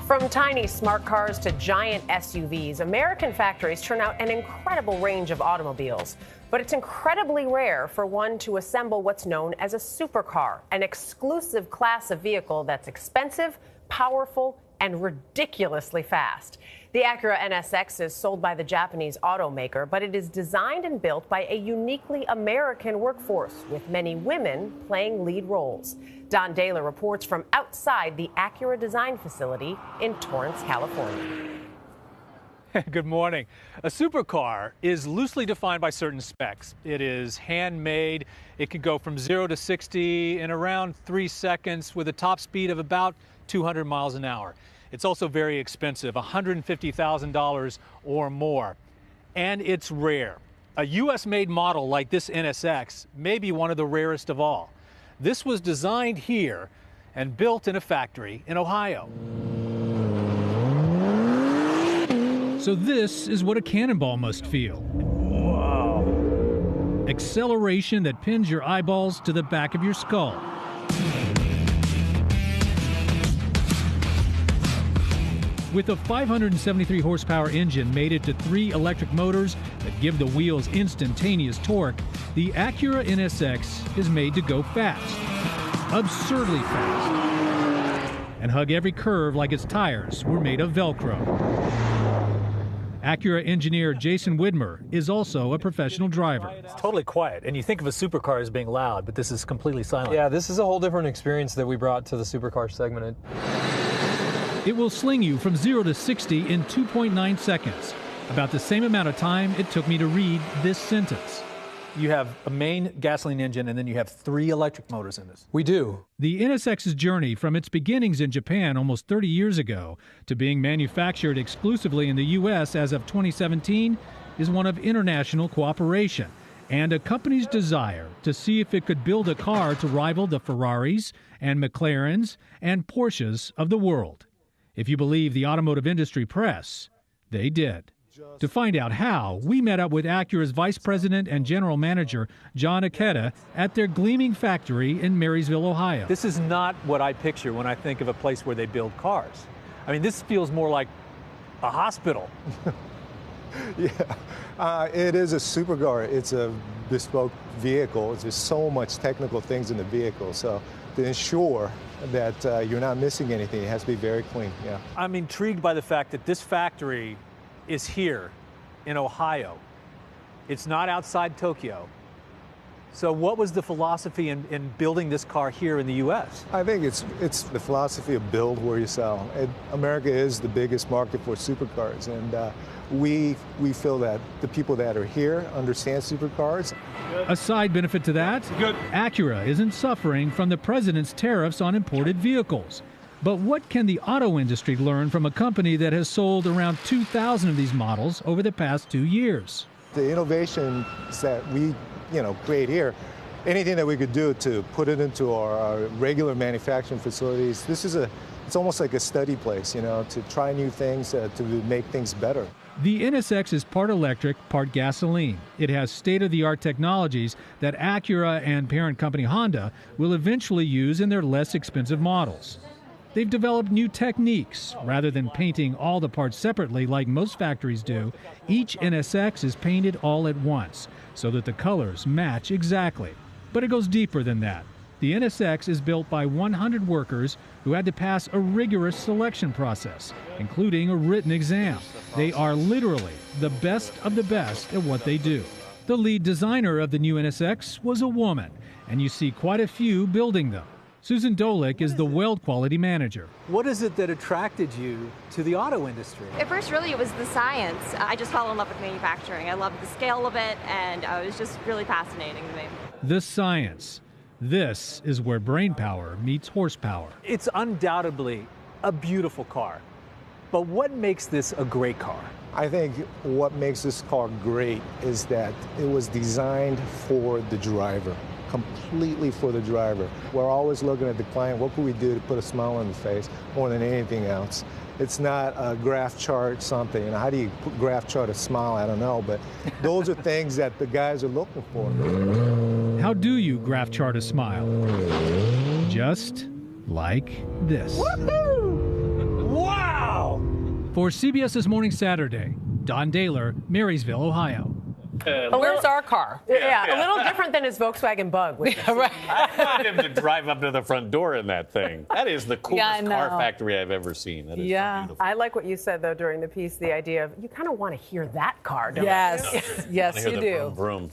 From tiny smart cars to giant SUVs, American factories turn out an incredible range of automobiles. But it's incredibly rare for one to assemble what's known as a supercar, an exclusive class of vehicle that's expensive, powerful, and ridiculously fast. The Acura NSX is sold by the Japanese automaker, but it is designed and built by a uniquely American workforce, with many women playing lead roles. Don Dahler reports from outside the Acura design facility in Torrance, California. Good morning. A supercar is loosely defined by certain specs. It is handmade. It can go from 0 to 60 in around 3 seconds with a top speed of about 200 miles an hour. It's also very expensive, $150,000 or more. And it's rare. A US-made model like this NSX may be one of the rarest of all. This was designed here and built in a factory in Ohio. So this is what a cannonball must feel. Wow. Acceleration that pins your eyeballs to the back of your skull. With a 573 horsepower engine mated to 3 electric motors that give the wheels instantaneous torque, the Acura NSX is made to go fast, absurdly fast, and hug every curve like its tires were made of Velcro. Acura engineer Jason Widmer is also a professional driver. It's totally quiet, and you think of a supercar as being loud, but this is completely silent. Yeah, this is a whole different experience that we brought to the supercar segment. It will sling you from 0 to 60 in 2.9 seconds, about the same amount of time it took me to read this sentence. You have a main gasoline engine, and then you have 3 electric motors in this. We do. The NSX's journey from its beginnings in Japan almost 30 years ago to being manufactured exclusively in the U.S. as of 2017 is one of international cooperation and a company's desire to see if it could build a car to rival the Ferraris and McLarens and Porsches of the world. If you believe the automotive industry press, they did. To find out how, we met up with Acura's Vice President and General Manager, John Aketa, at their gleaming factory in Marysville, Ohio. This is not what I picture when I think of a place where they build cars. I mean, this feels more like a hospital. Yeah, it is a supercar. It's a bespoke vehicle. There's so much technical things in the vehicle. So to ensure that you're not missing anything, it has to be very clean. Yeah. I'm intrigued by the fact that this factory is here in Ohio. It's not outside Tokyo. So what was the philosophy in building this car here in the U.S.? I think it's the philosophy of build where you sell. America is the biggest market for supercars, and we feel that the people that are here understand supercars. A side benefit to that, Acura isn't suffering from the president's tariffs on imported vehicles. But what can the auto industry learn from a company that has sold around 2,000 of these models over the past 2 years? The innovations that we create here, anything that we could do to put it into our regular manufacturing facilities, it's almost like a study place, to try new things, to make things better. The NSX is part electric, part gasoline. It has state-of-the-art technologies that Acura and parent company Honda will eventually use in their less expensive models. They've developed new techniques. Rather than painting all the parts separately like most factories do, each NSX is painted all at once so that the colors match exactly. But it goes deeper than that. The NSX is built by 100 workers who had to pass a rigorous selection process, including a written exam. They are literally the best of the best at what they do. The lead designer of the new NSX was a woman, and you see quite a few building them. Susan Dolick is the weld quality manager. What is it that attracted you to the auto industry? At first, really, it was the science. I just fell in love with manufacturing. I loved the scale of it, and it was just really fascinating to me. The science. This is where brain power meets horsepower. It's undoubtedly a beautiful car. But what makes this a great car? I think what makes this car great is that it was designed for the driver. Completely for the driver. We're always looking at the client, what can we do to put a smile on the face more than anything else? It's not a graph chart something. How do you graph chart a smile? I don't know, but those are things that the guys are looking for. How do you graph chart a smile? Just like this. Woohoo! Wow! For CBS's Morning Saturday, Don Daler, Marysville, Ohio. Where's our car? Yeah, a little different than his Volkswagen Bug. Which Right. I want him to drive up to the front door in that thing. That is the coolest I car know. factory I've ever seen. That is so Yeah. beautiful. I like what you said, though, during the piece, the idea of you kind of want to hear that car, don't you? Yes, I yes, hear you the do. vroom, vroom.